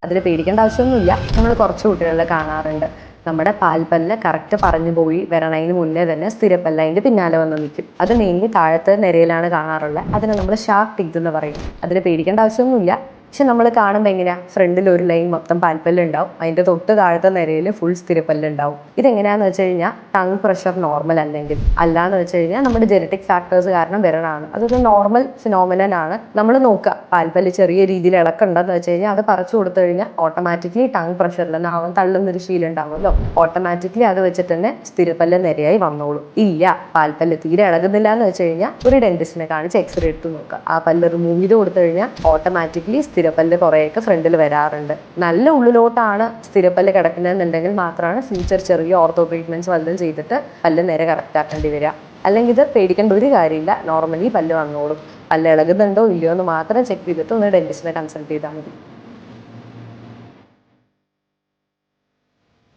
അതിന് പേടിക്കേണ്ട ആവശ്യമൊന്നുമില്ല. നമ്മൾ കുറച്ച് കുട്ടികളിൽ കാണാറുണ്ട്. നമ്മുടെ പാൽപ്പല്ല് കറക്റ്റ് പറഞ്ഞു പോയി വരണതിന് മുന്നേ തന്നെ സ്ഥിരപ്പല്ല് അതിൻ്റെ പിന്നാലെ വന്ന് നിൽക്കും. അത് മെയിൻലി താഴത്തെ നിരയിലാണ് കാണാറുള്ളത്. അതിന് നമ്മൾ ഷാർപ്പ് ടീത്ത് എന്ന് പറയും. അതിന് പേടിക്കേണ്ട ആവശ്യമൊന്നുമില്ല. പക്ഷെ നമ്മൾ കാണുമ്പോൾ എങ്ങനെയാണ്, ഫ്രണ്ടിൽ ഒരു ലൈൻ മൊത്തം പാൽപ്പല്ല് ഉണ്ടാവും, അതിൻ്റെ തൊട്ട് താഴത്തെ നിരയിൽ ഫുൾ സ്ഥിരപ്പല്ല് ഉണ്ടാവും. ഇതെങ്ങനെയാണെന്ന് വെച്ച് കഴിഞ്ഞാൽ ടങ് പ്രഷർ നോർമൽ അല്ലെങ്കിൽ അല്ലാന്ന് വെച്ച് കഴിഞ്ഞാൽ നമ്മുടെ ജനറ്റിക് ഫാക്ടേഴ്സ് കാരണം വരണതാണ്. അതൊരു നോർമൽ ഫിനോമിനൻ ആണ്. നമ്മൾ നോക്കുക, പാൽപ്പല്ല് ചെറിയ രീതിയിൽ ഇളക്കുണ്ടെന്ന് വെച്ച് കഴിഞ്ഞാൽ അത് പറിച്ചു കൊടുത്തു കഴിഞ്ഞാൽ ഓട്ടോമാറ്റിക്കലി ടങ് പ്രഷറിൽ നാവം തള്ളുന്നൊരു ശീലം ഉണ്ടാവുമല്ലോ, ഓട്ടോമാറ്റിക്കലി അത് വെച്ചിട്ട് തന്നെ സ്ഥിരപ്പല്ല് നിരയായി വന്നോളൂ. ഇല്ല, പാൽപ്പല്ല് തീരെ ഇളകുന്നില്ല എന്ന് വെച്ച് കഴിഞ്ഞാൽ ഒരു ഡെന്റിസ്റ്റിനെ കാണിച്ച് എക്സ്റേ എടുത്ത് നോക്കുക. ആ പല്ല് റിമൂവ് ചെയ്ത് കൊടുത്തു കഴിഞ്ഞാൽ ഓട്ടോമാറ്റിക്കലി സ്ഥിരപ്പല്ല് കുറേയൊക്കെ ഫ്രണ്ടിൽ വരാറുണ്ട്. നല്ല ഉള്ളിലോട്ടാണ് സ്ഥിരപ്പല്ല് കിടക്കുന്നതെന്നുണ്ടെങ്കിൽ മാത്രമാണ് ഫ്യൂച്ചർ ചെറിയ ഓർത്തോ ട്രീറ്റ്മെന്റ്സ് വല്ലതും ചെയ്തിട്ട് പല്ല് നേരെ കറക്റ്റ് ആക്കേണ്ടി വരിക. അല്ലെങ്കിൽ ഇത് പേടിക്കേണ്ട ഒരു കാര്യമില്ല, നോർമലി പല്ല് വന്നോളും. പല്ല് ഇളകുന്നുണ്ടോ ഇല്ലയോ എന്ന് മാത്രം ചെക്ക് ചെയ്തിട്ട് ഒന്ന് ഡെന്റിസ്റ്റിനെ കൺസൾട്ട് ചെയ്താൽ മതി.